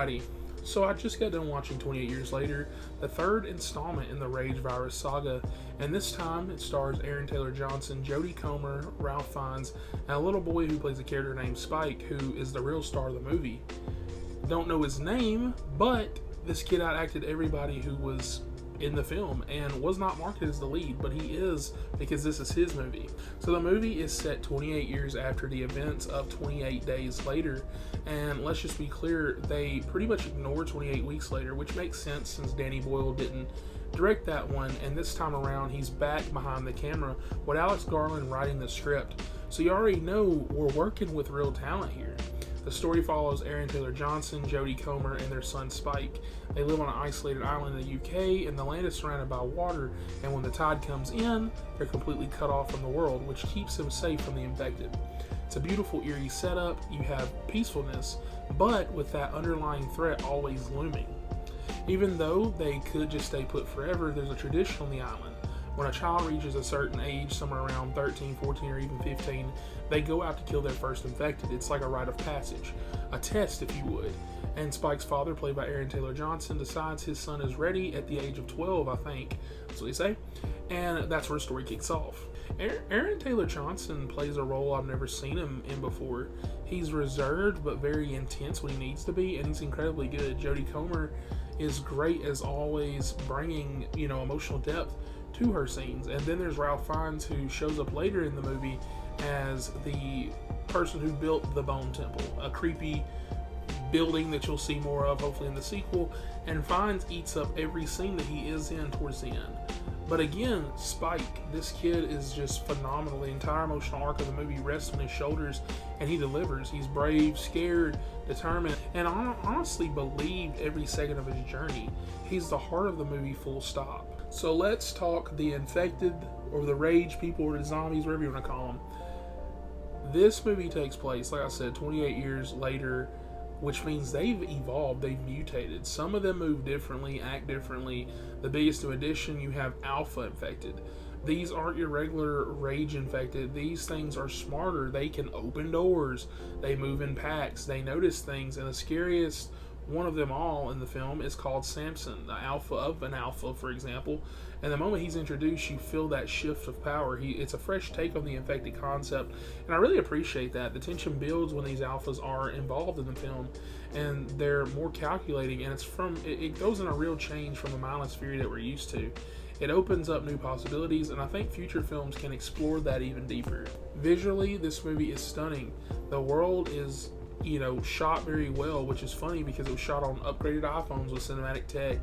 Alrighty, so I just got done watching 28 Years Later, the third installment in the Rage Virus saga, and this time it stars Aaron Taylor Johnson, Jodie Comer, Ralph Fiennes, and a little boy who plays a character named Spike, who is the real star of the movie. Don't know his name, but this kid outacted everybody who was in the film and was not marketed as the lead, but he is, because this is his movie. So the movie is set 28 years after the events of 28 Days Later, and let's just be clear, they pretty much ignored 28 Weeks Later, which makes sense since Danny Boyle didn't direct that one, and this time around he's back behind the camera with Alex Garland writing the script. So you already know we're working with real talent here. The story follows Aaron Taylor Johnson, Jodie Comer, and their son Spike. They live on an isolated island in the UK, and the land is surrounded by water, and when the tide comes in, they're completely cut off from the world, which keeps them safe from the infected. It's a beautiful, eerie setup. You have peacefulness, but with that underlying threat always looming. Even though they could just stay put forever, there's a tradition on the island. When a child reaches a certain age, somewhere around 13, 14, or even 15, they go out to kill their first infected. It's like a rite of passage, a test if you would. And Spike's father, played by Aaron Taylor Johnson, decides his son is ready at the age of 12, I think. That's what they say. And that's where the story kicks off. Aaron Taylor Johnson plays a role I've never seen him in before. He's reserved but very intense when he needs to be, and he's incredibly good. Jodie Comer is great as always, bringing, emotional depth to her scenes. And then there's Ralph Fiennes, who shows up later in the movie as the person who built the Bone Temple, a creepy building that you'll see more of hopefully in the sequel. And Fiennes eats up every scene that he is in towards the end. But again, Spike, this kid is just phenomenal. The entire emotional arc of the movie rests on his shoulders, and he delivers. He's brave, scared, determined, and I honestly believed every second of his journey. He's the heart of the movie, full stop. So let's talk the infected, or the rage people, or the zombies, whatever you want to call them. This movie takes place, like I said, 28 years later, which means they've evolved, they've mutated. Some of them move differently, act differently. The biggest new addition, you have alpha infected. These aren't your regular rage infected. These things are smarter. They can open doors. They move in packs. They notice things. And the scariest one of them all in the film is called Samson, the alpha of an alpha, for example. And the moment he's introduced, you feel that shift of power. It's a fresh take on the infected concept, and I really appreciate that. The tension builds when these alphas are involved in the film, and they're more calculating, and it goes in a real change from the mindless fury that we're used to. It opens up new possibilities, and I think future films can explore that even deeper. Visually, this movie is stunning. The world is shot very well, which is funny because it was shot on upgraded iPhones with cinematic tech,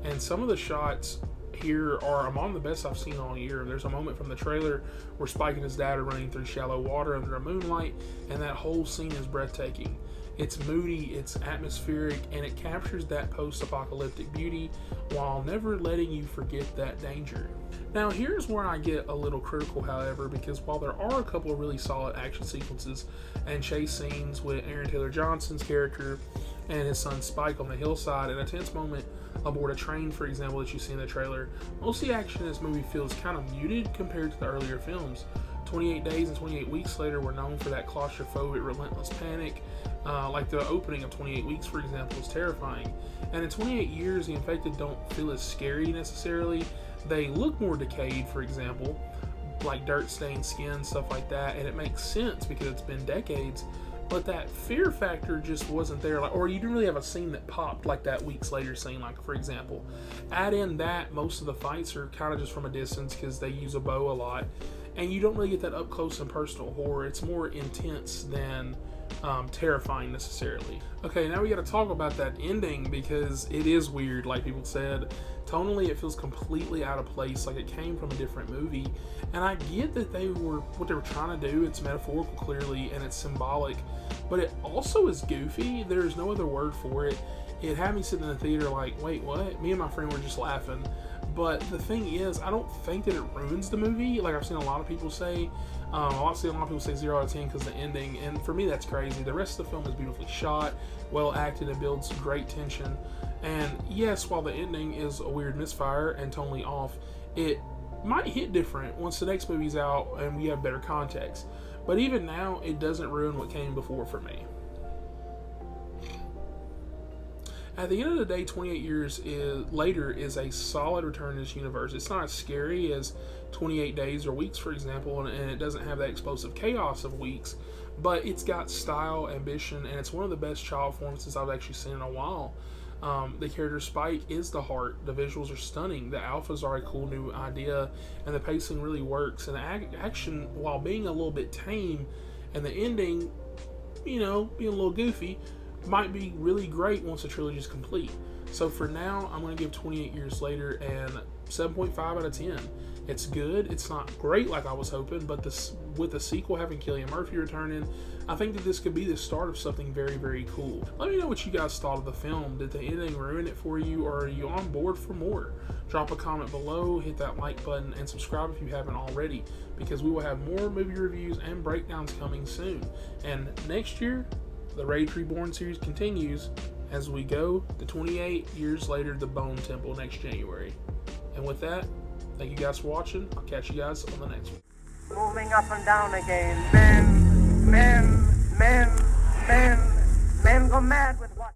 and some of the shots here are among the best I've seen all year. There's a moment from the trailer where Spike and his dad are running through shallow water under a moonlight, and that whole scene is breathtaking. It's moody, it's atmospheric, and it captures that post-apocalyptic beauty while never letting you forget that danger. Now, here's where I get a little critical, however, because while there are a couple of really solid action sequences and chase scenes with Aaron Taylor Johnson's character and his son Spike on the hillside, and a tense moment aboard a train, for example, that you see in the trailer, most of the action in this movie feels kind of muted compared to the earlier films. 28 Days and 28 Weeks Later were known for that claustrophobic, relentless panic. Like the opening of 28 Weeks, for example, is terrifying. And in 28 Years, the infected don't feel as scary necessarily. They look more decayed, for example, like dirt-stained skin, stuff like that, and it makes sense because it's been decades. But that fear factor just wasn't there, or you didn't really have a scene that popped like that Weeks Later scene, like, for example. Add in that most of the fights are kind of just from a distance because they use a bow a lot, and you don't really get that up close and personal horror. It's more intense than terrifying necessarily. Okay, now we got to talk about that ending because it is weird, like people said. Tonally, it feels completely out of place, like it came from a different movie. And I get that what they were trying to do, it's metaphorical clearly, and it's symbolic, but it also is goofy. There's no other word for it. It had me sitting in the theater like, wait, what? Me and my friend were just laughing. But the thing is, I don't think that it ruins the movie, like I've seen a lot of people say. I've seen a lot of people say 0 out of 10 because of the ending, and for me that's crazy. The rest of the film is beautifully shot, well acted, and builds great tension. And yes, while the ending is a weird misfire and tonally off, it might hit different once the next movie's out and we have better context. But even now, it doesn't ruin what came before for me. At the end of the day, 28 years later is a solid return to this universe. It's not as scary as 28 days or weeks, for example, and it doesn't have that explosive chaos of weeks, but it's got style, ambition, and it's one of the best child performances I've actually seen in a while. The character Spike is the heart. The visuals are stunning. The alphas are a cool new idea, and the pacing really works. And the action, while being a little bit tame, and the ending, being a little goofy, might be really great once the trilogy is complete. So for now, I'm going to give 28 Years Later and 7.5 out of 10. It's good. It's not great like I was hoping, but with the sequel having Cillian Murphy returning, I think that this could be the start of something very, very cool. Let me know what you guys thought of the film. Did the ending ruin it for you, or are you on board for more? Drop a comment below, hit that like button, and subscribe if you haven't already, because we will have more movie reviews and breakdowns coming soon. And next year, the Rage Reborn series continues as we go to 28 Years Later, The Bone Temple next January. And with that, thank you guys for watching. I'll catch you guys on the next one. Moving up and down again. Men go mad with what?